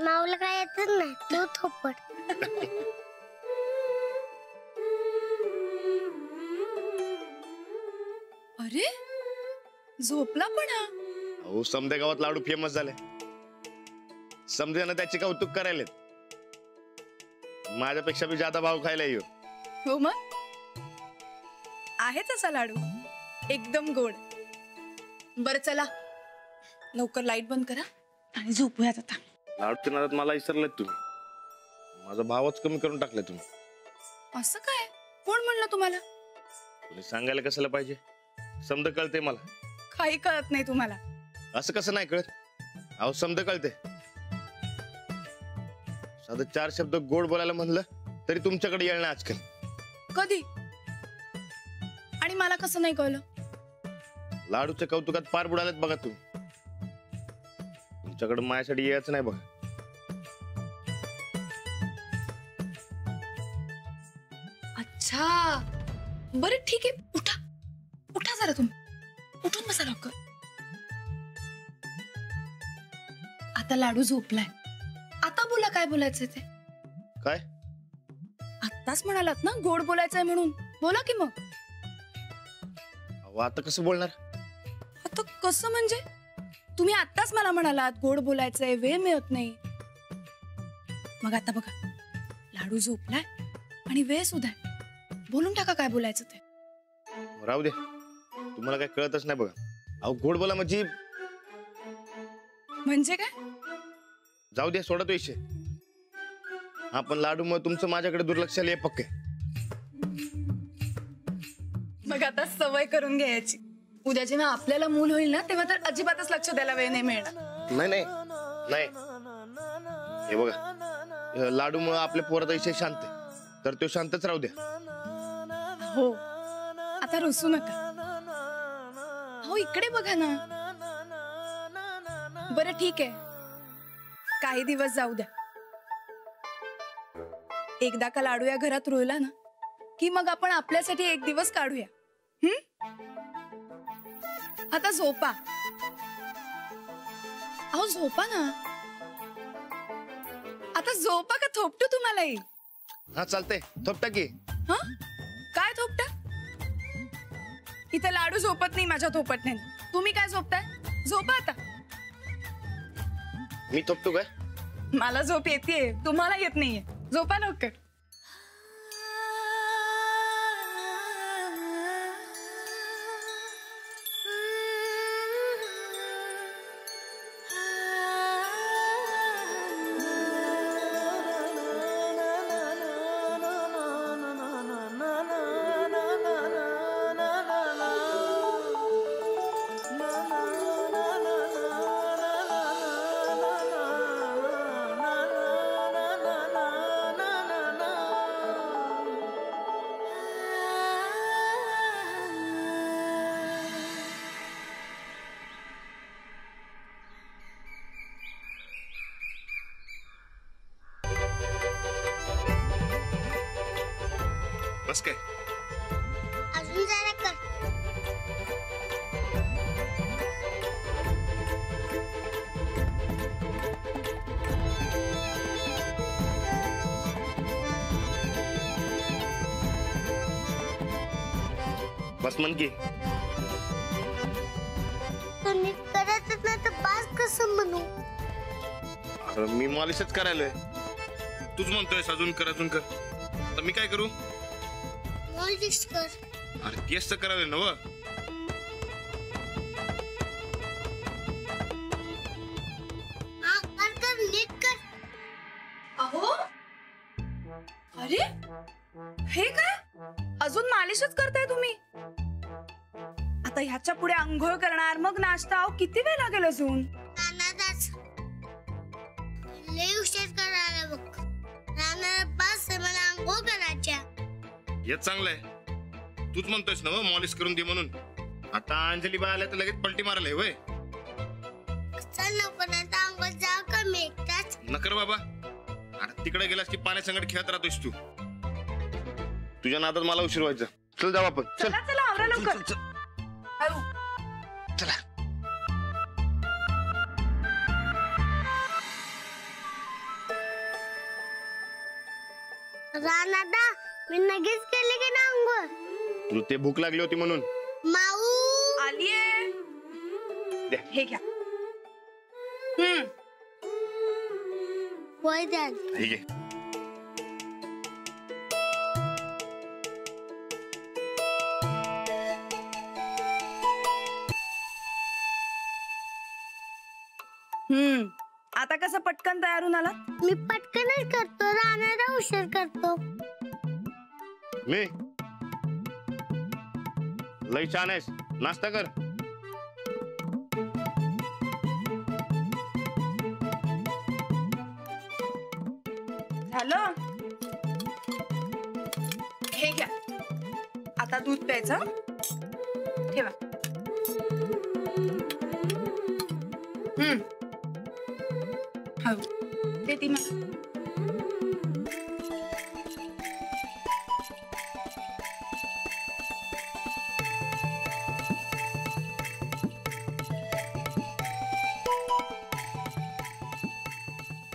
माऊला काय येतच नाही, तू थोपट. अरे झोपला पण हा. अहो समदे गावात लाडू फेमस झाले, समदेनं त्याचे कौतुक करायलेत. माझ्यापेक्षा बी जादा भाव खायला येऊ. हो मग आहे तसा लाडू एकदम गोड. बरं चला लवकर लाईट बंद करा आणि झोपूयात आता. लाडू किनारात मला विसरलेत तुम्ही. माझा भावच कमी करून टाकलाय तुम्ही. असं काय? कोण म्हणलं तुम्हाला? तुम्ही सांगायला कशाला पाहिजे, समद कळते मला. काही कळत नाही तुम्हाला. असं कसं नाही कळत? अहो समद कळते. साधं 4 शब्द गोड बोलायला म्हणलं तरी तुमच्याकडे येईल ना आजकाल. कधी? आणि मला कसं नाही कळलं? लाडूच्या कौतुकात पार बुडालेत बघा तुम्ही. तुमच्याकडे माझ्यासाठी यायचं नाही बघा. अच्छा बरं ठीक आहे, उठा उठा जरा तुम्ही. उठून बसा लवकर. आता लाडू झोपलाय, आता बोला काय बोलायचंय ते. काय? आत्ताच म्हणालात ना गोड बोलायचंय म्हणून, बोला की मग. अहो आता कसं बोलणार? आता कसं म्हणजे? तुम्ही आत्ताच मला म्हणालात गोड बोलायचंय, वेळ मिळत नाही. मग आता बघा लाडू झोपलाय आणि वेळ सुद्धा आहे. बोलून टाका काय बोलायचं ते. राहू दे, तुम्हाला काय कळतच नाही बघा. अहो गोड बोला म्हणजे काय? जाऊ दे, सोडा तो विषय. हा पण लाडू मग तुमचं माझ्याकडे दुर्लक्ष आले पक्के. मग आता सवय करून घ्यायची. उद्या जेव्हा आपल्याला मूल होईल ना तेव्हा तर अजिबातच लक्ष द्यायला वेळ नाही मिळणार. नाही नाही नाही, हे बघा लाडू मुळे आपल्या पोराचा विषय शांत आहे, तर तो शांतच राहू द्या. हो आता रुसू नका. हो इकडे बघा ना. बरं ठीक आहे, काही दिवस जाऊ द्या. एकदा का लाडू या घरात रुळला ना की मग आपण आपल्यासाठी एक दिवस काढूया. आता झोपा. अहो झोपा ना. आता झोपा का थोपटू तुम्हाला येईल? हा चालतंय, थोपटा की. हा काय थोपटा? इथं लाडू झोपत नाही माझ्या थोपटण्याने. तुम्ही काय झोपताय? झोपा आता. मी थोपटू काय? मला झोप येते, तुम्हाला येत नाहीये. झोपा लवकर. बस काय? अजून जरा कर. बस म्हण की. तुम्ही करतच नाही तर बास कसं म्हणू? अरे मी मालिशच करायलोय, तूच म्हणतोय अजून कर अजून कर. तर मी काय करू? मालिश कर. अरे तेच तर करायला ना. हा कर नीट कर. अहो अरे हे काय? अजून मालिशच करताय तुम्ही? आता ह्याच्या पुढे अंघोळ करणार, मग नाश्ता. अहो किती वेळ लागेल अजून? नानादाच लय उशीर करायला बघ. नाना पास मला अंघोळ करायच्या. हेच चांगलंय, तूच म्हणतोयस ना मॉलिश करून दे म्हणून. आता अंजली बाय आल्या तर लगेच पलटी मारले होय. चल लवकर आता अंघोळ जा का मी एकटाच. नकर बाबा, अरे तिकडे गेलास की पाण्यासंगट खेळत राहतोस तू. तुझ्या नादात मला उशीर व्हायचा. चल जाऊ आपण. चल चला चला आवरा लवकर. चला. रानादा मी लगेच केले की ना अंघोळ. तुला ते भूक लागली होती म्हणून. माऊ आलीये. दे. हे घ्या. होय द्या. हे घे. आता कसं पटकन तयार होऊन आला? मी पटकनच करतो, रानादा उशीर करतो. मी लई छान आहेस. नाश्ता कर. झालं. हे घ्या. आता दूध प्यायचं. ठेवा. ते ती मला.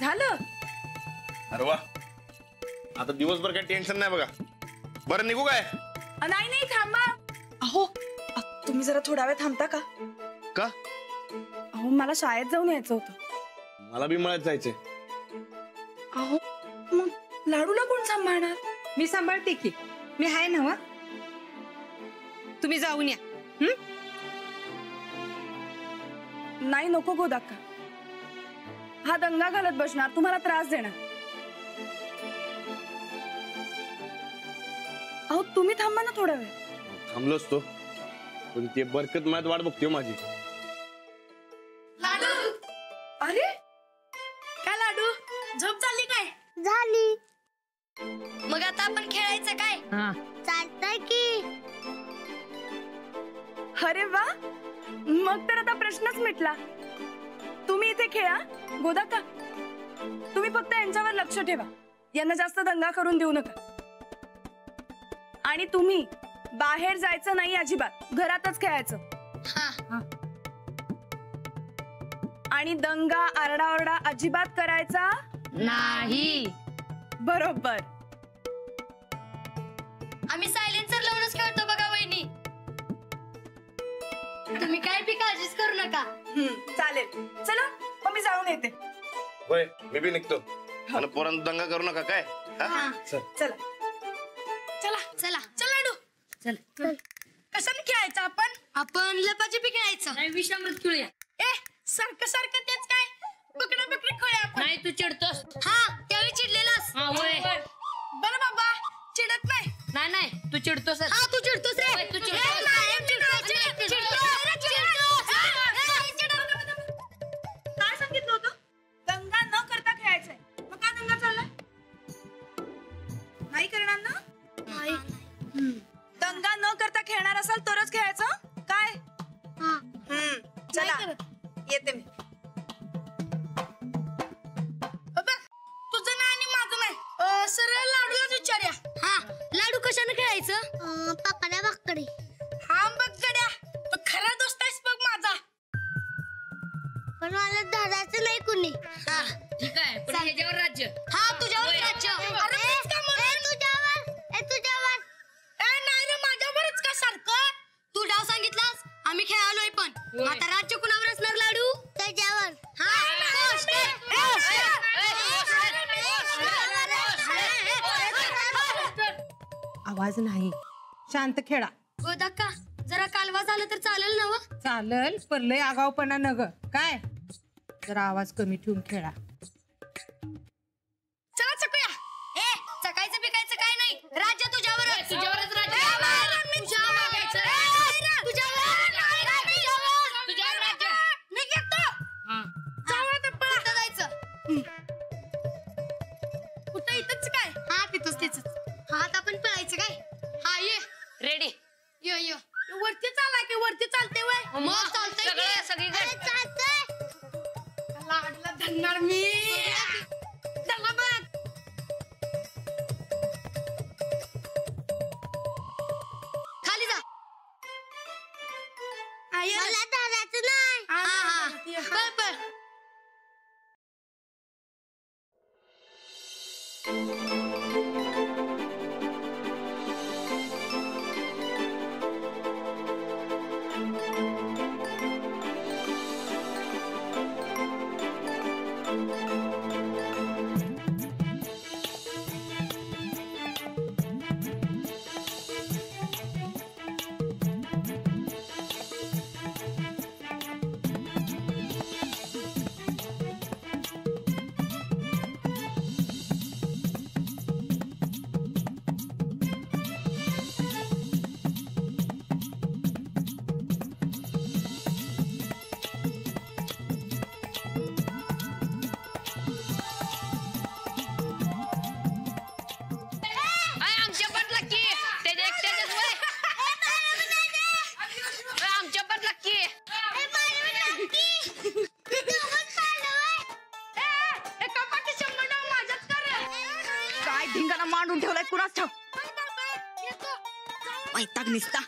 झालं. अरे वा, आता दिवसभर काही टेन्शन नाही बघा. बरं निघू काय? नाही नाही थांबा. अहो तुम्ही जरा थोडा वेळ थांबता का? का? अहो मला शाळेत जाऊन यायचं होतं. मला बी मळ्यात जायचंय. अहो मग लाडूला कोण सांभाळणार? मी सांभाळते की. मी आहे ना. तुम्ही जाऊन या. नाही नको गोदाक्का. हा दंगा घालत बसणार, तुम्हाला त्रास देणार. अहो तुम्ही थांबा ना थोडा वेळ. थांबलोच तो, पण ते बरकत मळ्यात वाट बघते माझी. लाडू. अरे काय लाडू, झोप चालली काय? झाली. मग आता आपण खेळायचं काय? चालतंय की. अरे वा, मग तर आता प्रश्नच मिटला. तुम्ही इथे खेळा. गोदाक्का तुम्ही फक्त यांच्यावर लक्ष ठेवा. यांना जास्त दंगा करून देऊ नका. आणि तुम्ही बाहेर जायचं नाही अजिबात. घरातच खेळायचं. आणि दंगा आरडाओरडा अजिबात करायचा नाही. बरोबर. आम्ही सायलेन्सर लावूनच खेळतो बघा वहिनी. तुम्ही काय बी काळजीच करू नका. चालेल. चला मग मी जाऊन येते. होय, मी बी निघतो. आणि पोरांना दंगा करू नका काय? चला चला चला चल लाडू. चल. कशाने खेळायचं आपण? आपण लपाछपी खेळायचं. नाही विषामृत खेळूया. सारखं सारखं तेच काय? पकडा पकडी खेळूया आपण. नाही तू चिडतोस. हा त्यावेळी चिडलेलास. बरं बाबा चिडत नाही. नाही तू चिडतोस. हा तू चिडतोस रे. तू काय सांगितलं होतं? दंगा न करता खेळायचंय. मग का दंगा चाललाय? नाही करणार ना? नाही. दंगा न करता खेळणार असाल तरच खेळायचं काय? चला येते मी. तुझं नाही आणि माझं नाही. सरळ लाडूलाच विचारूया. हा लाडू कशाने खेळायचं? पकडा पकडी. हा बघ गड्या, तू खरा दोस्त आहेस बघ माझा. पण मला धरायचं नाही कुणी. हा ठीक आहे, पण ह्याच्यावर राज्य. हा तुझ्यावर राज्य. अरे तेच का म्हणून? तुझ्यावर. नाही रे, माझ्यावरच का सारखं? तू डाव सांगितलास, आम्ही खेळालोय पण. आता राज्य कुणावर असणार लाडू? त्याच्यावर. आवाज नाही. शांत खेळा. गोदाक्का जरा कालवा झालं तर चालेल ना? चालल, पण लय आगावपणा नग काय. जरा आवाज कमी ठेवून खेळा. चला चकूया. चकायचं बिकायचं काय नाही. राज्य तुझ्यावरच. तुझ्यावरच राज्य. कुठं इथंच काय? हा तिथंच तिथंच. हा आता आपण पळायचं काय? हा ये रेडी. यो वरती चालला की वरती चालते वय? मग चालतंय सगळीकडे. चालतंय. लाडला धरणार मी. चला बघ. मांडून ठेवलाय कुणाच ठाव. वैताग निसता.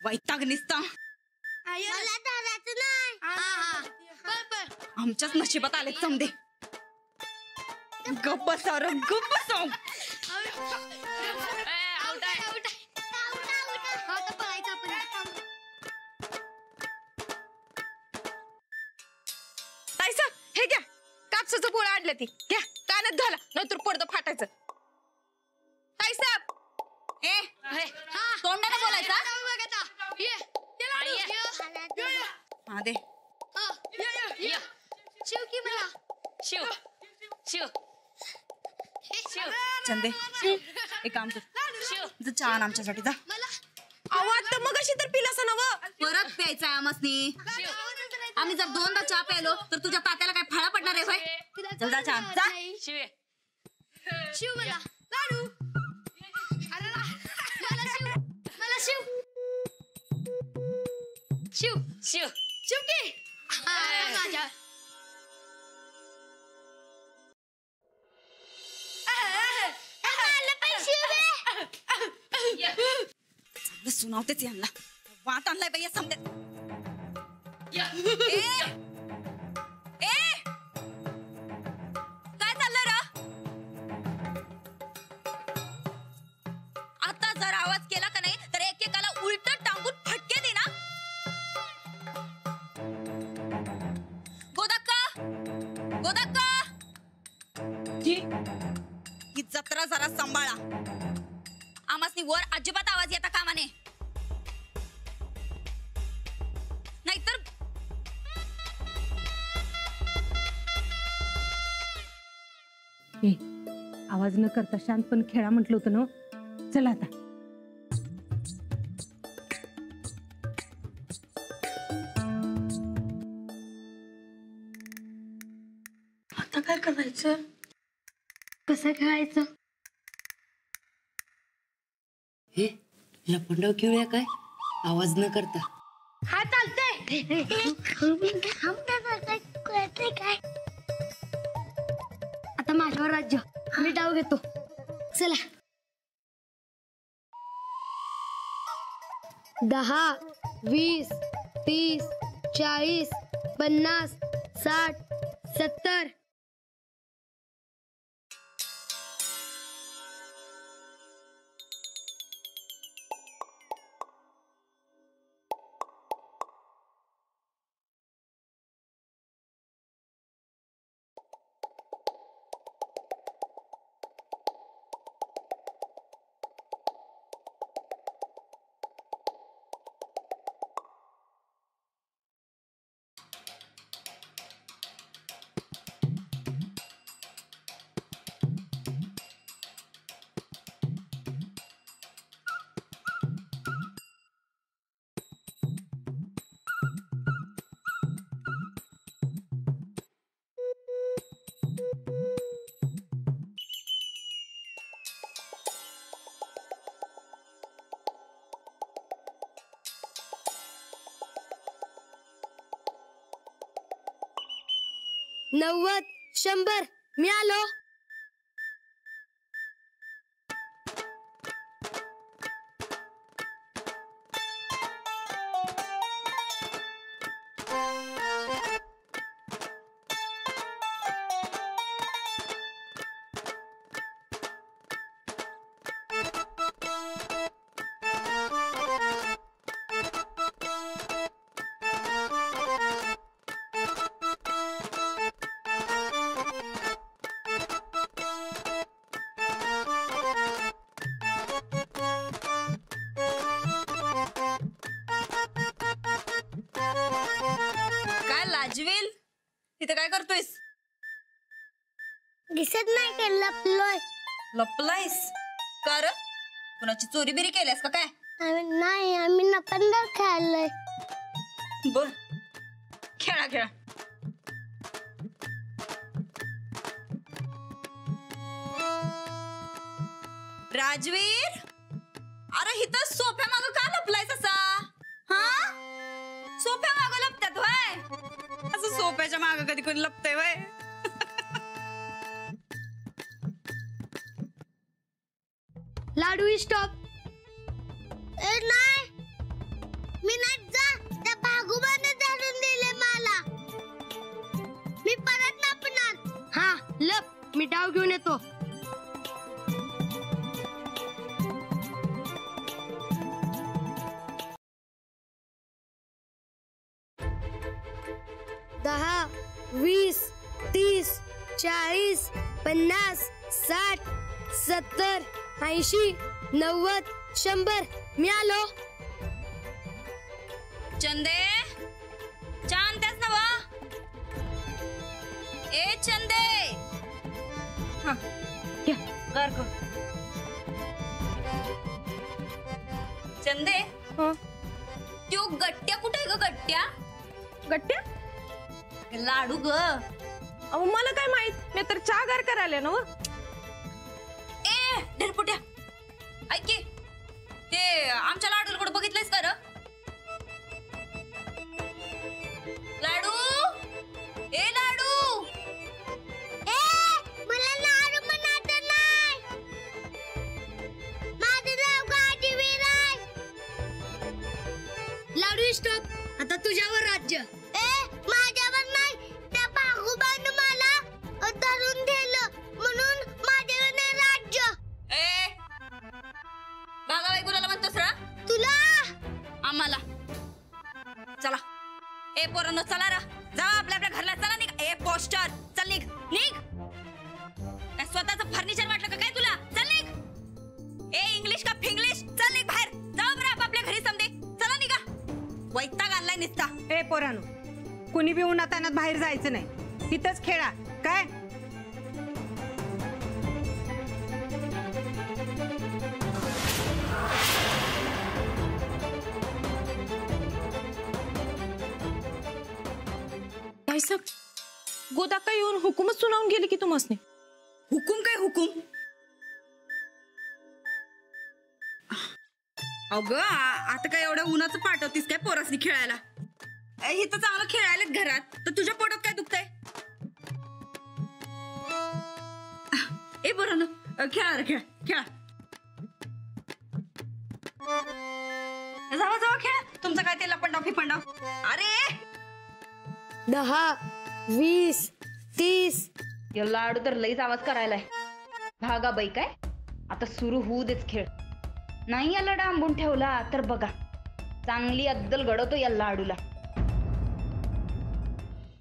वैताग निसता. मला धरायचं नाही. आमच्याच नशिबात आले समदे. गप्प बसा रे, गप्प बसा. ताईसा हे घ्या, कापसाचं पोळं आणलं ती घ्या. कानात घाला नाहीतर पडदं फाटायचं. ताईसाहेब तोंडाने बोलायचा. हा दे. शिव की मला शिव शिव शिव चंदे एक काम कर, शिव जा चहा आण आमच्यासाठी जा. मला आवाज तर मग अशी तर पिलास ना व. परत प्यायचा आहे आमसनी. शिव आम्ही जर दोनदा चहा प्यायलो तर तुझ्या तात्याला काय फळा पडणार आहे होय? चल जा चहा जा. शिव शिव मला लाडू. अरे मला शिव. मला शिव. शिव शिव शिव की माझ्या सुनावतेच यांना. वाट आणलाय बाई समजे. काय चाललंय रा? आता जर आवाज केला का नाही तर एकेकाला उलट टांगून फटके दे ना. गोदाक्का गोदाक्का ही जत्रा जरा सांभाळा. आमासनी वर अजिबात आवाज येता कामा नये, नाहीतर आवाज न करता शांत पण खेळा म्हटलं होतं ना. चला आता. आता काय करायचं? कसं खेळायचं? हे लपंडाव खेळूया काय आवाज न करता. हा चालतंय. काय आता माझ्यावर राज्य. मी डाव घेतो. चला 10, 20, 30, 40, 50, 60, 70. नव्वद 100 मी आलो. लाजवेल इथे काय करतोयस? दिसत नाही का लपलोय. लपलायस का रे? कुणाची चोरी बिरी केल्यास का काय? नाही आम्ही नपंडर खेळलोय. बर खेळा खेळा. राजवीर, अरे इथं सोफ्या माग का लपलायस असा? हा, सोफ्या माग लपतात वय? असं सोफ्याच्या माग कधी कोणी लपतय वय? लाडू स्टॉप. ए नाही, मी नाही जा. त्या भागोबाने धरून दिले मला. मी परत लपणार. हा लप, मी डाव घेऊन येतो. दहा, 20, 30, 40, 50, 60, 70, 80, 90, 100. मी आलो. चंदे, चांद त्याच नव. ए चंदे, कर कर. चंदे, त्यो गट्ट्या कुठे ग? गट्ट्या गट्ट्या? लाडू ग. अहो मला काय माहित, मी तर चहा गार करायला ना. ए ढेरपुट्या, ऐक की, ते आमच्या लाडूला कुठं बघितलंयस का र? लाडू, ए लाडू. ए मला लाडू म्हणायचं नाही. माझं नाव गाडीवीर आहे. लाडू स्टॉप. आता तुझ्यावर राज्य. ए माझ्यावर नाही, त्या भागोबाने मला धरून दिलं म्हणून माझ्यावर नाही राज्य. ए भागाबाई कुणाला म्हणतोस रा? तुला आम्हाला. चला ए पोरांनो, चला रा, जा आपल्या आपल्या घरला. चला निघ. ए पोस्टर, चल निघ निघ. काय स्वतःचं फर्निचर वाटलं का काय तुला? चल निघ. ए इंग्लिश का फिंग्लिश, चल निघ बाहेर. जा बरं आपल्या घरी समजे. चला निघा. वैताग आणलाय निसता. ए पोरांनो, कुणी बी उन्हातानात बाहेर जायचं नाही. इथंच खेळा काय. सब गोदाका येऊन हुकूमच सुनावून गेली की तुम्हाला. हुकूम काय हुकूम? अगं आता काय एवढ्या उन्हाचं पाठवतीस काय पोरासनी खेळायला? इथं चांगलं खेळायला घरात, तर तुझ्या पोटात काय दुखतंय? ए बरं ना, खेळा रे, खेळा खेळा. जावा जावा खेळा. तुमचं काय ते लपंडाव फिपंडाव. अरे 10, 20, 30. या लाडू तर लईच आवाज करायलाय. भागाबाई काय आता सुरू होऊ देच खेळ. नाही याला डांबून ठेवला तर बघा, चांगली अद्दल घडवतो या लाडूला.